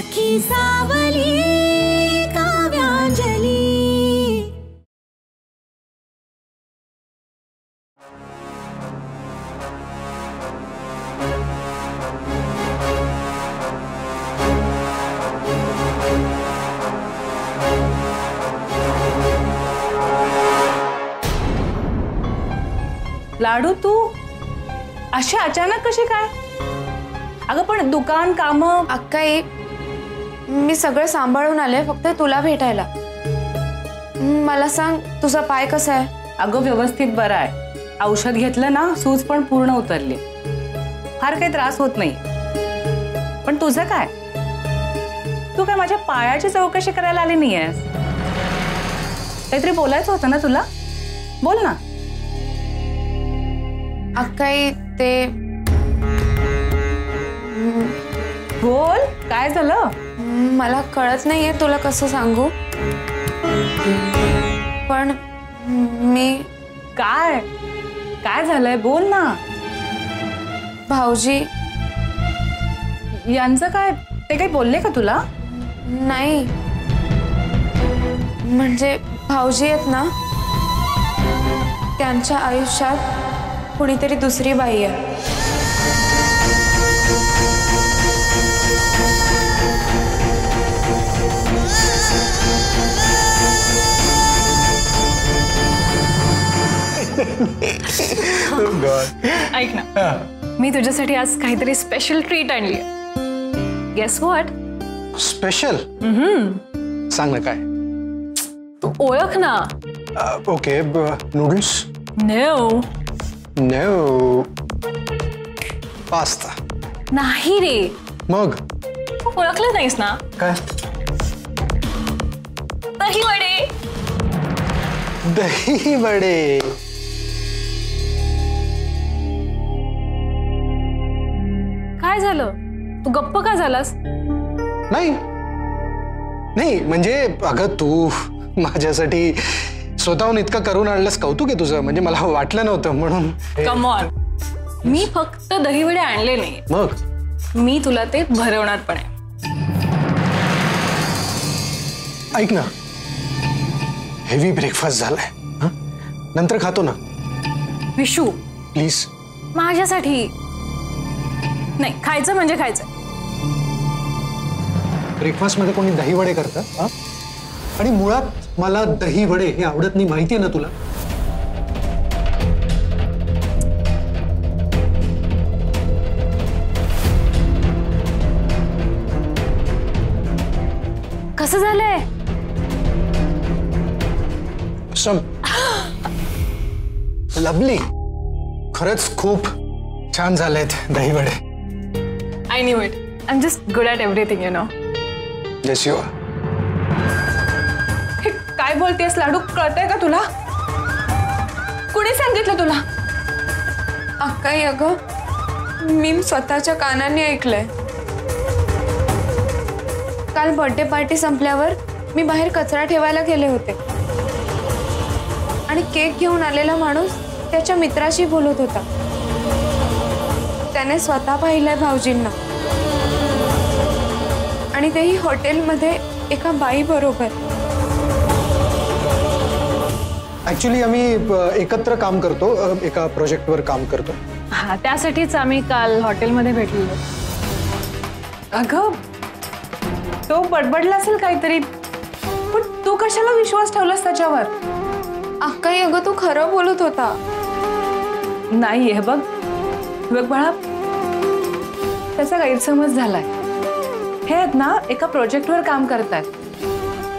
सखी सावली काव्यांजली। लाडू तू अशी अचानक कशी काय? अगं पण दुकान काम अक्काई मी सगळं सांभाळून आले फक्त तुला भेटायला। मला सांग तुझा पाय कसा आहे? अगं व्यवस्थित बरा आहे, औषध घेतलं ना सूज पण पूर्ण उतरली, फार काही त्रास होत नाही। पण तुझं काय? तू काय माझ्या पायाची चौकशी करायला आली नाहीयेस? काहीतरी बोलायचं होतं ना तुला, बोल ना। अक्काई ते बोल, काय झालं? मला कळत नाहीये तुला कसं सांगू, पण मी काय काय झालंय बोल ना। भाऊजी यांचं काय, ते काही बोलले का तुला? नाही म्हणजे भाऊजी आहेत ना, त्यांच्या आयुष्यात कुणीतरी दुसरी बाई आहे। ऐक ना, मी तुझ्यासाठी आज काहीतरी स्पेशल ट्रीट आणली आहे। Guess what? स्पेशल? सांग ना काय? तू ओळख ना। Okay, noodles? No no, pasta? नाही रे। मग तू ओळखलं नाहीस ना? काय? दही वडे। दही वडे? काय झालं, तू गप्प का झालास? नाही नाही म्हणजे अगं तू माझ्यासाठी स्वतःहून इतकं करून आणलंस, कौतुक आहे तुझं, म्हणजे मला वाटलं नव्हतं म्हणून। कम ऑन, मी फक्त दही वडे आणले नाही, मग मी तुला ते भरवणार पण आहे। ऐक ना, हेवी ब्रेकफास्ट झालाय, नंतर खातो ना। विशू प्लीज, माझ्यासाठी नाही, खायचं म्हणजे खायचं। ब्रेकफास्ट मध्ये कोणी दही वडे करतं? आणि मुळात मला दही वडे हे आवडत नाही, माहितीये ना तुला। कसं झालंय? लवली, खरंच खूप छान झालेत दही वडे। I knew it, I am just good at everything, you know. Yes you are. काय बोलतेस लाडू, कळतंय का तुला? कुणी सांगितलं तुला? अक्काई अगं मी स्वतःच्या कानाने ऐकलंय। काल बर्थडे पार्टी संपल्यावर मी बाहेर कचरा ठेवायला गेले होते आणि केक घेऊन आलेला माणूस त्याच्या मित्राशी बोलत होता। त्याने स्वतः पाहिलंय भाऊजींना, आणि तेही हॉटेलमध्ये एका बाई बरोबर। ऍक्च्युली आम्ही एकत्र काम करतो, एका प्रोजेक्टवर काम करतो। हा, त्यासाठीच आम्ही काल हॉटेलमध्ये भेटलेलो। अगं तो बडबडला असेल काहीतरी, पण तू कशाला विश्वास ठेवलास त्याच्यावर? अक्काई अगं तू खरं बोलत होता। नाही, हे बघ बघ बाळा, त्याचा गैरसमज झालाय। हे आहेत ना एका प्रोजेक्टवर काम करतात,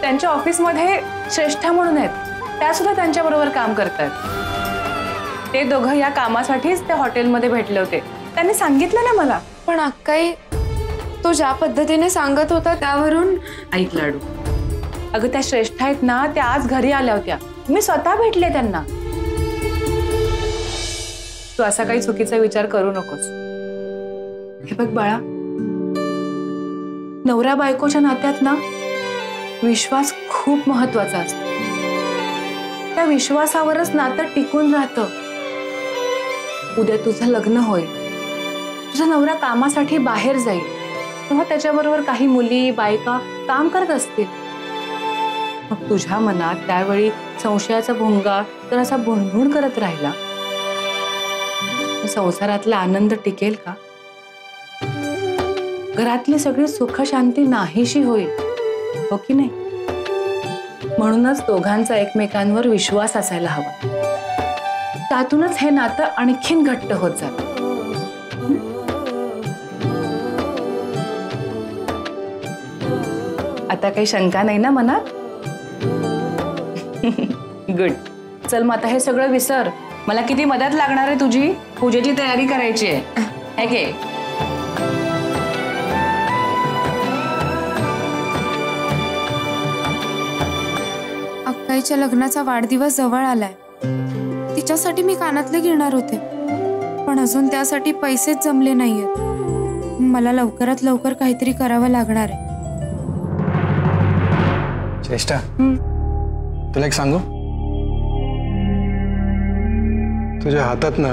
त्यांच्या ऑफिसमध्ये श्रेष्ठा म्हणून आहेत, त्या सुद्धा त्यांच्या बरोबर काम करतात। ते दोघं या कामासाठीच त्या हॉटेलमध्ये भेटले होते, त्यांनी सांगितलं ना मला। पण अक्काई तो ज्या पद्धतीने सांगत होता त्यावरून। ऐक लाडू, अगं त्या श्रेष्ठा आहेत ना, त्या आज घरी आल्या होत्या, मी स्वतः भेटले त्यांना। तू असा काही चुकीचा विचार करू नकोस। हे बघ बाळा, नवरा बायकोच्या नात्यात ना विश्वास खूप महत्वाचा असतो, त्या विश्वासावरच नातं टिकून राहतं। उद्या तुझं लग्न होईल, तुझा नवरा कामासाठी बाहेर जाईल, तेव्हा त्याच्याबरोबर काही मुली बायका काम करत असतील. मग तुझ्या मनात त्यावेळी संशयाचा भुंगा तर असा भुणभुण करत राहिला, संसारातला आनंद टिकेल का? घरातली सगळी सुख शांती नाहीशी होईल, हो की नाही? म्हणूनच दोघांचा एकमेकांवर विश्वास असायला हवा. त्यातूनच हे नातं आणखीन घट्ट होत जातं. आता काही शंका नाही ना मनात? गुड. चल मग आता हे सगळं विसर. मला किती मदत लागणार आहे तुझी? पूजेची तयारी करायची आहे. हे घे. अक्काईच्या लग्नाचा वाढदिवस जवळ आलाय. तिच्यासाठी मी कानातले घेणार होते, पण अजून त्यासाठी पैसेच जमले नाहीयेत. मला लवकरात लवकर काहीतरी करावं लागणार आहे. श्रेष्ठा, तुला एक सांगू? तुझ्या हातात ना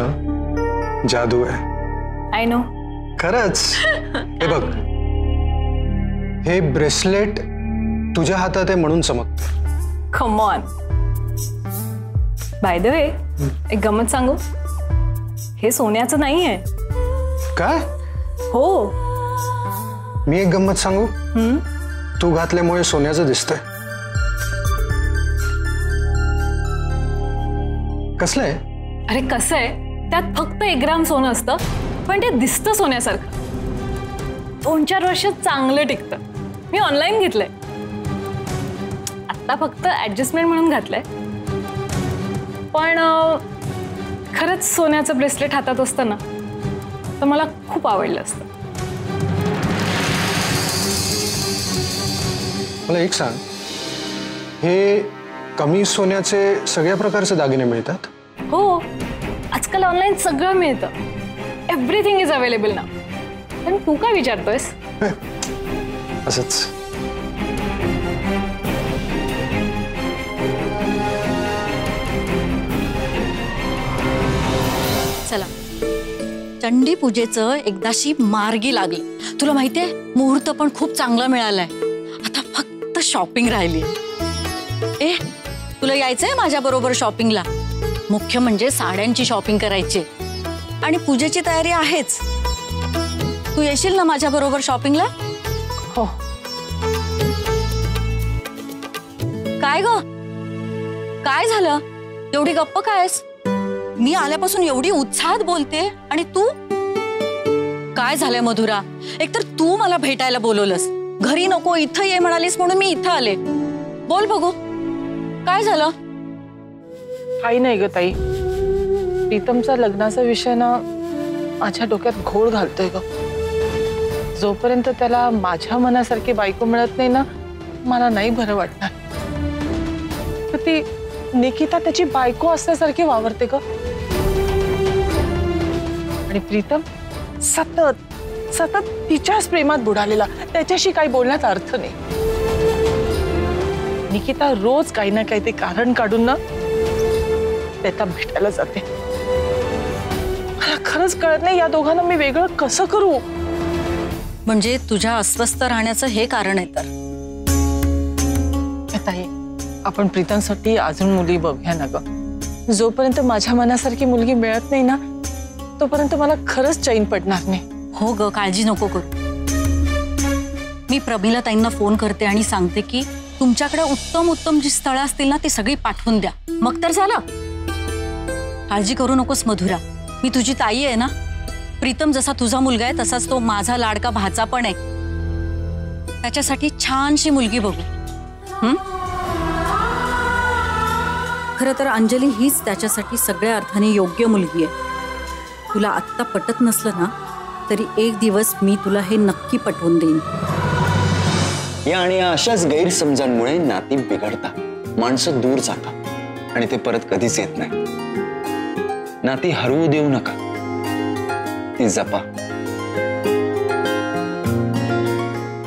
जादू आहे. I know. खरंच. हे बघ, हे ब्रेसलेट तुझ्या हातात आहे म्हणून चमकतं. Come on. By the way, एक गमत सांगू? हे सोन्याचं नाहीये. काय? हो. मी एक गंमत सांगू? तू घातल्यामुळे सोन्याचं दिसतंय. कसलं आहे? अरे कसं आहे, त्यात फक्त 1 ग्राम सोनं असतं, पण ते दिसतं सोन्यासारखं. 2-4 वर्ष चांगलं टिकतं. मी ऑनलाईन घेतलंय. आता फक्त ऍडजस्टमेंट म्हणून घातलंय, पण खरंच सोन्याचं ब्रेसलेट हातात असतं ना तर मला खूप आवडलं असतं. मला एक सांग, हे कमी सोन्याचे सगळ्या प्रकारचे दागिने मिळतात? हो, आजकाल ऑनलाईन सगळं मिळतं. एव्हरीथिंग इज अवेलेबल ना. पण तू काय विचारतोयस? असंच. चला, चंडी पूजेचं एकदाशी मार्गी लागली. तुला माहितीये, मुहूर्त पण खूप चांगला मिळालाय. आता फक्त शॉपिंग राहिली. ए, तुला यायचंय माझ्या बरोबर शॉपिंगला? मुख्य म्हणजे साड्यांची शॉपिंग करायची आणि पूजेची तयारी आहेच. तू येशील ना माझ्या बरोबर शॉपिंगला? हो. काय ग, काय झालं? एवढी गप्प कायस? मी आल्यापासून एवढी उत्साहात बोलते आणि तू? काय झालंय मधुरा? एकतर तू मला भेटायला बोलवलंस, घरी नको इथं ये म्हणालीस म्हणून मी इथं आले. बोल बघू, काय झालं? काही नाही ग ताई. प्रीतमचा लग्नाचा विषय ना माझ्या डोक्यात घोळ घालतोय ग. जोपर्यंत त्याला माझ्या मनासारखी बायको मिळत नाही ना, मला नाही बरं वाटणार. तर ती निकिता त्याची बायको असल्यासारखी वावरते ग. आणि प्रीतम सतत सतत तिच्याच प्रेमात बुडालेला. त्याच्याशी काही बोलण्यात अर्थ नाही. निकिता रोज काही ना काही ते कारण काढून ना त्याला भेटायला जाते. मला खरंच कळत नाही या दोघांना मी वेगळं कसं करू. म्हणजे तुझ्या अस्वस्थ राहण्याचं हे कारण आहे तर? ताई, आपण प्रीतमसाठी अजून मुली बघूया ना ग. जोपर्यंत माझ्या मनासारखी मुलगी मिळत नाही ना, तोपर्यंत मला खरंच चैन पडणार नाही. हो ग, काळजी नको करू. मी प्रमिला ताईंना फोन करते आणि सांगते की तुमच्याकडे उत्तम उत्तम जी स्थळं असतील ना ती सगळी पाठवून द्या. मग तर झालं. काळजी करू नकोस मधुरा, मी तुझी ताई आहे ना. प्रीतम जसा तुझा मुलगा आहे तसाच तो माझा लाडका भाचा पण आहे. त्याच्यासाठी छानशी मुलगी बघू. खरं तर अंजली हीच त्याच्यासाठी सगळ्या अर्थाने योग्य मुलगी आहे. तुला आत्ता पटत नसलं ना तरी एक दिवस मी तुला हे नक्की पटवून देईन. या आणि अशाच गैरसमजांमुळे नाती बिघडतात, माणसं दूर जातात आणि ते परत कधीच येत नाही. नाती हरवू देऊ नका, ती जपा.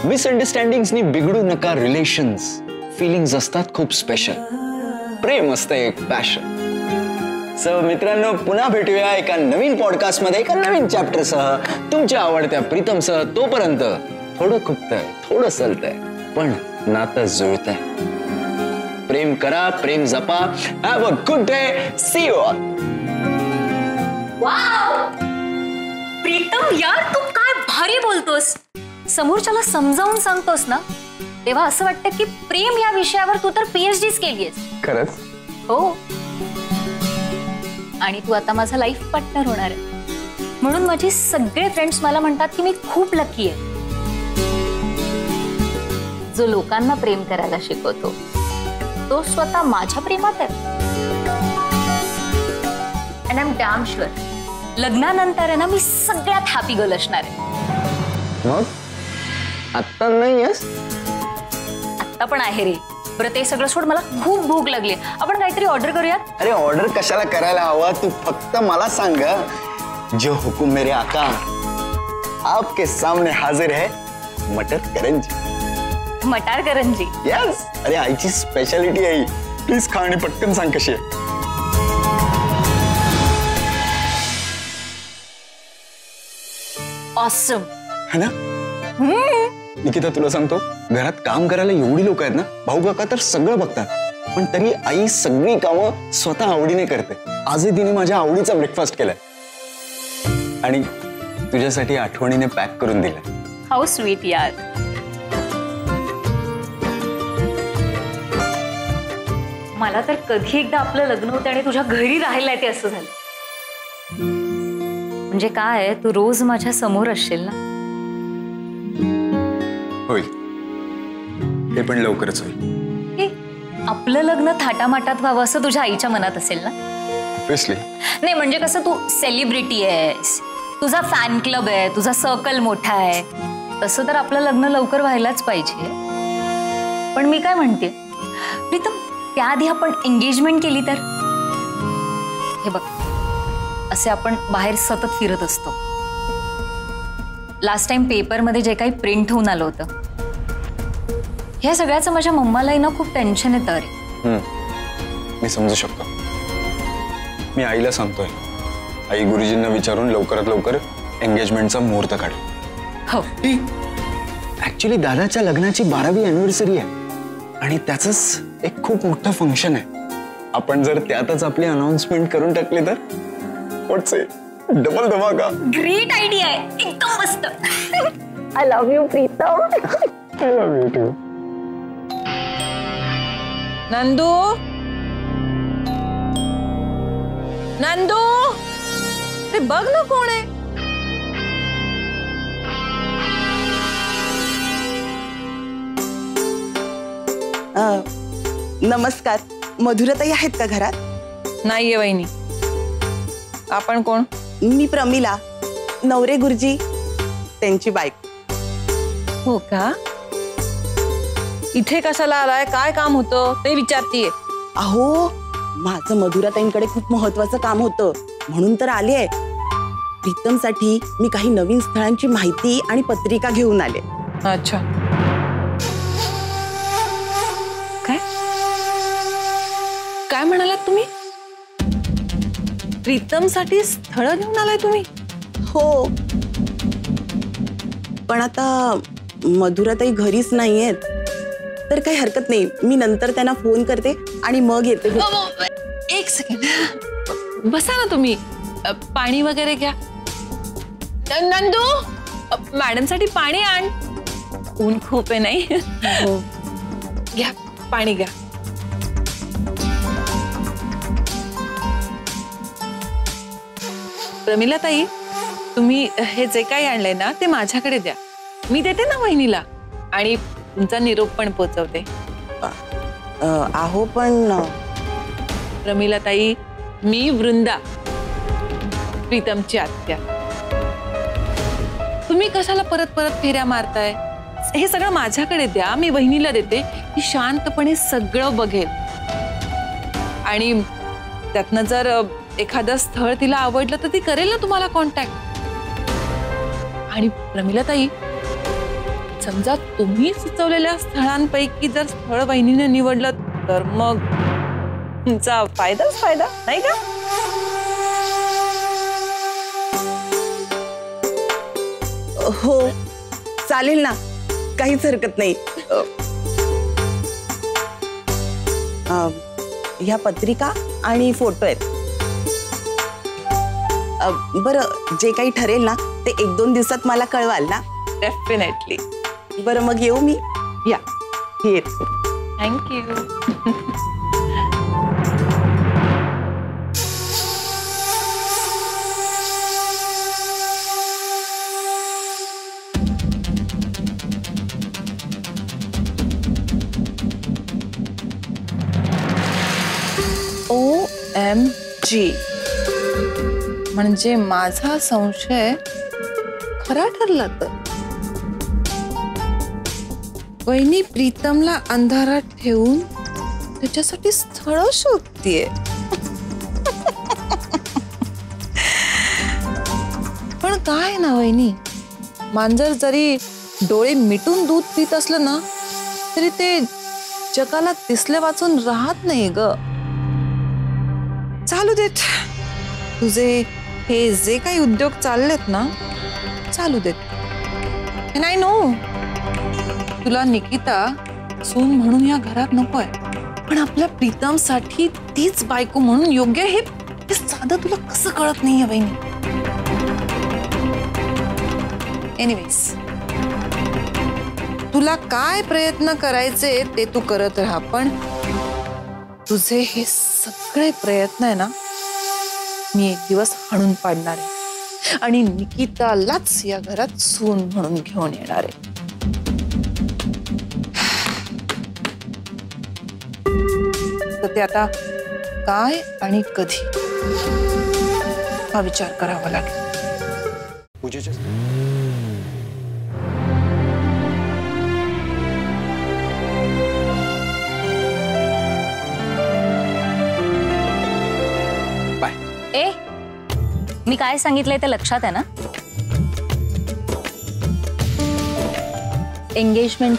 मिसअंडरस्टँडिंग्सनी बिघडू नका रिलेशन्स. फिलिंग्स असतात खूप स्पेशल. प्रेम असतं एक पॅशन. सो मित्रांनो, पुन्हा भेटूया एका नवीन पॉडकास्ट मध्ये एका नवीन चॅप्टर सह, तुमच्या आवडत्या प्रीतम सह. तोपर्यंत थोडं खुपतंय, थोडं सलतंय, पण नातं जुळतंय. प्रेम करा, प्रेम जपा. Have a good day. See you all. Wow Pritam, यार तू काय भारी बोलतोस. समोरच्याला समजावून सांगतोस ना, तेव्हा असं वाटतं की प्रेम या विषयावर तू तर PhDच केलीयस. खरंच? हो. आणि तू आता माझा लाईफ पार्टनर होणार आहे. म्हणून माझे सगळे फ्रेंड्स मला म्हणतात की मी खूप लकी आहे, जो लोकांना प्रेम करायला शिकवतो तो स्वतः माझ्या प्रेमात आहे. And I am damn sure लग्नानंतर आहे ना, मी सगळ्यात हॅपी गर्ल असणार आहे. मग आता नाही आहेस? आता पण आहे रे. बरं ते सगळं सोड, मला खूप भूक लागली. आपण काहीतरी ऑर्डर करूयात. अरे ऑर्डर कशाला करायला हवा, तू फक्त मला सांग. जो हुकुम मेरे आका, आपके सामने हाजिर है मटर करंजी. मटार करंजी? यस. अरे आईची स्पेशालिटी आहे. प्लीज खा आणि पटकन सांग कशी आहे. ऑसम है ना? निकिता तुला सांगतो, घरात काम करायला एवढी लोक आहेत ना, भाऊ काका तर सगळं बघतात, पण तरी आई सगळी कामं स्वतः आवडीने करते. आजही तिने माझ्या आवडीचा ब्रेकफास्ट केलाय आणि तुझ्यासाठी आठवणीने पॅक करून दिलाय. हाऊ स्वीट यार. मला तर कधी एकदा आपलं लग्न होतं आणि तुझ्या घरी राहायला ते असं झालं. म्हणजे काय, तू रोज माझ्या समोर असशील ना. होईल, ते पण लवकरच होईल. आपलं लग्न थाटामाटात व्हावं असं तुझ्या आईच्या मनात असेल ना. ऑब्व्हियसली. नाही म्हणजे कसं, तू सेलिब्रिटी आहेस, तुझा फॅन क्लब आहे, तुझा सर्कल मोठा आहे, तसं तर आपलं लग्न लवकर व्हायलाच पाहिजे. पण मी काय म्हणते प्रीतम, त्याआधी आपण एंगेजमेंट केली तर. हे बघ, असे आपण बाहेर सतत फिरत असतो. लास्ट टाइम पेपरमध्ये जे काही प्रिंट होऊन आलं होतं, ह्या सगळ्याचं माझ्या मम्मालाही ना खूप टेन्शन येतं रे. मी समजू शकतो. मी आईला सांगतोय, आई गुरुजींना विचारून लवकरात लवकर एंगेजमेंटचा मुहूर्त काढ. हो. ऍक्च्युली दादाच्या लग्नाची 12वी अॅनिव्हर्सरी आहे आणि त्याचंच एक खूप मोठं फंक्शन आहे. आपण जर त्यातच आपली अनाउन्समेंट करून टाकली तर व्हॉट्स इट, डबल धमाका. ग्रेट आयडिया आहे, एकदम मस्त. I love you Pritam. I love you too. Nandu, Nandu, ते बघ ना कोण आहे. नमस्कार, मधुराताई आहेत का घरात? नाहीये वहिनी. आपण कोण? मी प्रमिला, नवरे गुरुजी त्यांची बायको. हो का? इथे कशाला आलाय, काय काम होतं ते विचारतीये. अहो, माझं मधुराताईंकडे खूप महत्वाचं काम होतं म्हणून तर आले आहे. प्रीतमसाठी मी काही नवीन स्थळांची माहिती आणि पत्रिका घेऊन आले. अच्छा. काय काय म्हणालात तुम्ही? प्रीतमसाठी स्थळ घेऊन आलाय तुम्ही? हो, पण आता मधुराताई घरीच नाहीयेत, तर काही हरकत नाही, मी नंतर त्यांना फोन करते आणि मग येते. एक सेकंड, बसा ना तुम्ही. पाणी वगैरे घ्या. नंदू, मॅडम साठी पाणी आण. ऊन खूप आहे नाही? हो, घ्या पाणी घ्या. प्रमिला ताई, तुम्ही हे जे काही आणलंय ना ते माझ्याकडे द्या, मी देते ना वहिनीला आणि तुमचा निरोप पण पोचवते. अहो पण प्रमिला ताई, मी वृंदा, प्रीतमची आत्या. तुम्ही कशाला परत परत फेऱ्या मारताय? हे सगळं माझ्याकडे द्या, मी वहिनीला देते, ती शांतपणे सगळं बघेल आणि त्यातनं जर एखादं स्थळ तिला आवडलं तर ती करेल ना तुम्हाला कॉन्टॅक्ट. आणि प्रमिला ताई, समजा तुम्ही सुचवलेल्या स्थळांपैकी जर स्थळ वहिनीने निवडलं तर मग तुमचा फायदाच फायदा, नाही का? हो चालेल ना, काहीच हरकत नाही. ह्या पत्रिका आणि फोटो आहेत. बरं, जे काही ठरेल ना ते 1-2 दिवसात मला कळवाल ना? डेफिनेटली. बरं, मग येऊ मी. या, येत. थँक्यू. OMG, म्हणजे माझा संशय खरा ठरला तर. वहिनी प्रीतमला अंधारात ठेवून त्याच्यासाठी स्थळ शोधतीये. पण काय ना वहिनी, मांजर जरी डोळे मिटून दूध पित असलं ना तरी ते जगाला दिसले वाचून राहत नाही ग. चालू देत, तुझे हे जे काही उद्योग चाललेत ना चालू देत. अँड आय नो तुला निकिता सून म्हणून या घरात नकोय, पण आपल्या प्रीतमसाठी तीच बायको म्हणून योग्य हे साधं तुला कसं कळत नाहीये बहिणी. एनिवेज, तुला काय प्रयत्न करायचे ते तू करत राहा, पण तुझे हे सगळे प्रयत्न आहे ना मी एक दिवस हाणून पाडणार आहे आणि निकितालाच या घरात सून म्हणून घेऊन येणार आहे. तर ते आता काय आणि कधी हा विचार करावा लागेल. पूजेच्या ए, मी काय सांगितलंय ते लक्षात आहे ना? एंगेजमेंट.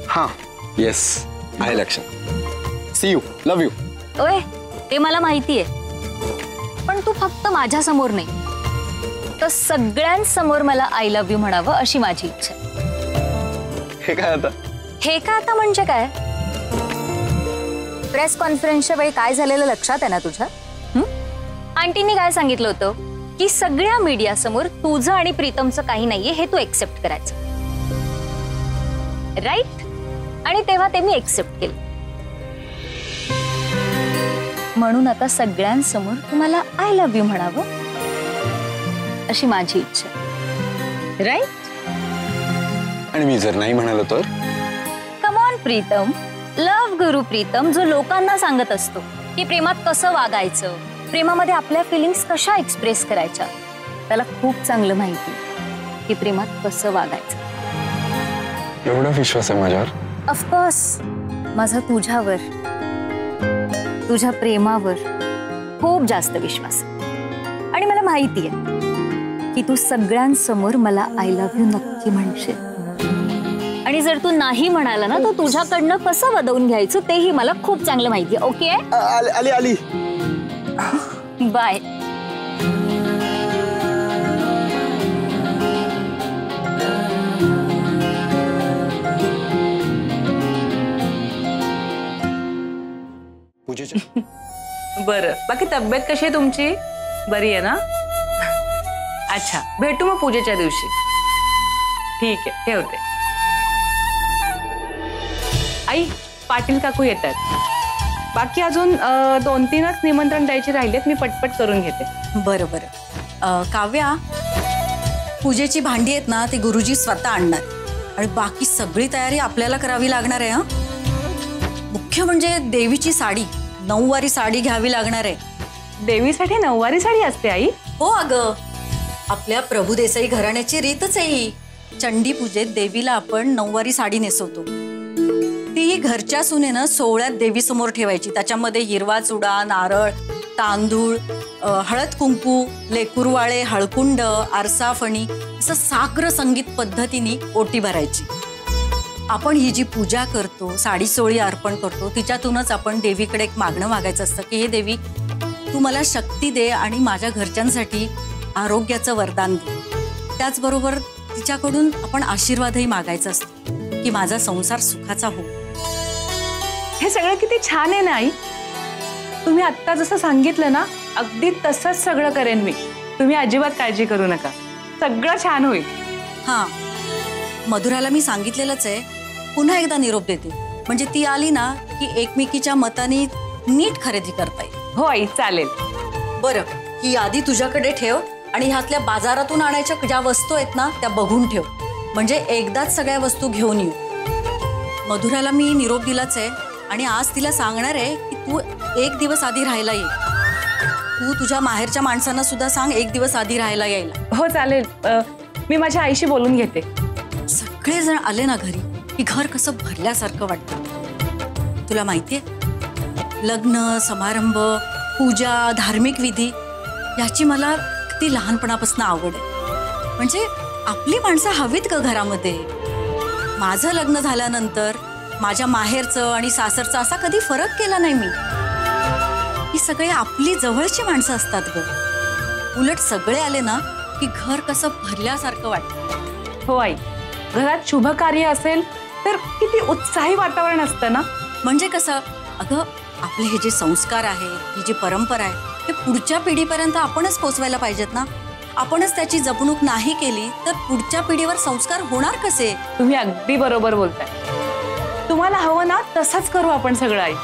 हा, येस, आहे लक्षात. See you, love you. ओय, ते मला माहितीये, पण तू फक्त माझ्या समोर नाही तर सगळ्यांसमोर मला आय लव्ह यू म्हणावं अशी माझी इच्छा. हे काय आता? हे का आता म्हणजे काय? प्रेस कॉन्फरन्सच्या वेळी काय झालेलं लक्षात आहे ना तुझ्या? आंटींनी काय सांगितलं होतं की सगळ्या मीडिया समोर तुझं आणि प्रीतमचं काही नाहीये हे तू एक्सेप्ट करायचं, राईट? आणि तेव्हा ते मी एक्सेप्ट केलं. म्हणून आता सगळ्यांसमोर तुम्हाला आय लव्ह यू म्हणावं अशी माझी इच्छा, राईट? आणि मी जर नाही म्हणालो तर? कम ऑन प्रीतम, लव्ह गुरु प्रीतम जो लोकांना सांगत असतो की प्रेमात कसं वागायचं, प्रेमामध्ये आपल्या फिलिंग्स कशा एक्सप्रेस करायच्या, त्याला खूप चांगलं माहिती की प्रेमात कसं वागायचं. एवढा विश्वास आहे माझ्यावर? ऑफकोर्स, माझा तुझ्यावर, तुझ्या प्रेमावर खूप जास्त विश्वास आहे. आणि मला माहिती आहे की तू सगळ्यांसमोर मला आय लव्ह यू नक्की म्हणशील. आणि जर तू नाही म्हणाला ना तर तुझ्याकडनं कसं वदवून घ्यायचं तेही मला खूप चांगलं माहिती आहे. ओके? आली आली. बाय. पूजेच्या बरं, बाकी तब्येत कशी आहे तुमची? बरी आहे ना? अच्छा, भेटू मग पूजेच्या दिवशी. ठीक आहे, ठेवते. आई, पाटील काकू येत आहेत. बाकी अजून 2-3च निमंत्रण द्यायचे राहिलेत, मी पटपट करून घेते. बरं बरं. काव्या, पूजेची भांडी आहेत ना ती गुरुजी स्वतः आणणार आणि बाकी सगळी तयारी आपल्याला करावी लागणार आहे. मुख्य म्हणजे देवीची साडी, 9वारी साडी घ्यावी लागणार आहे. देवीसाठी 9वारी साडी असते आई? हो अगं, आपल्या प्रभुदेसाई घराण्याची रीतच आहे ही. चंडी पूजेत देवीला आपण 9वारी साडी नेसवतो. ती घरच्या सुनेनं सोहळ्यात देवी समोर ठेवायची. त्याच्यामध्ये हिरवा चुडा, नारळ, तांदूळ, हळद कुंकू, लेकुरवाळे, हळकुंड, आरसाफणी असं साग्र संगीत पद्धतीने ओटी भरायची. आपण ही जी पूजा करतो, साडी सोळी अर्पण करतो, तिच्यातूनच आपण देवीकडे एक मागणं मागायचं असतं की हे देवी तू मला शक्ती दे आणि माझ्या घरच्यांसाठी आरोग्याचं वरदान दे. त्याचबरोबर तिच्याकडून आपण आशीर्वादही मागायचा असतो की माझा संसार सुखाचा हो. हे सगळं किती छान आहे ना आई. तुम्ही आत्ता जसं सांगितलं ना अगदी तसंच सगळं करेन मी. तुम्ही अजिबात काळजी करू नका, सगळं छान होईल. हा, मधुराला मी सांगितलेलंच आहे, पुन्हा एकदा निरोप देते, म्हणजे ती आली ना की एकमेकीच्या मताने नीट खरेदी करता येईल. हो आई, चालेल. बरं, ही यादी तुझ्याकडे ठेव आणि ह्यातल्या बाजारातून आणायच्या ज्या वस्तू आहेत ना त्या बघून ठेव, म्हणजे एकदाच सगळ्या वस्तू घेऊन येऊ. मधुराला मी निरोप दिलाच आहे आणि आज तिला सांगणार आहे की तू 1 दिवस आधी राहायला ये. तू तुझ्या माहेरच्या माणसांना सुद्धा सांग 1 दिवस आधी राहायला यायला. हो चालेल. मी माझ्या आईशी बोलून घेते. सगळेजण आले ना घरी की घर कसं भरल्यासारखं वाटतं. तुला माहितीये, लग्न समारंभ, पूजा, धार्मिक विधी याची मला ती लहानपणापासून आवड आहे. म्हणजे आपली माणसं हवीत का घरामध्ये. माझं लग्न झाल्यानंतर माझ्या माहेरचं आणि सासरचं असा कधी फरक केला नाही मी. ही सगळे आपली जवळची माणसं असतात ग. उलट सगळे आले ना की घर कसं भरल्यासारखं वाटतं. हो आई, घरात शुभ कार्य असेल तर किती उत्साही वातावरण असतं ना. म्हणजे कसं, अगं आपले हे जे संस्कार आहेत, ही जी परंपरा आहे, ते पुढच्या पिढीपर्यंत आपणच पोचवायला पाहिजेत ना. आपणच त्याची जपणूक नाही केली तर पुढच्या पिढीवर संस्कार होणार कसे. तुम्ही अगदी बरोबर बोलताय. तुम्हाला हवं ना तसंच करू आपण सगळं आई.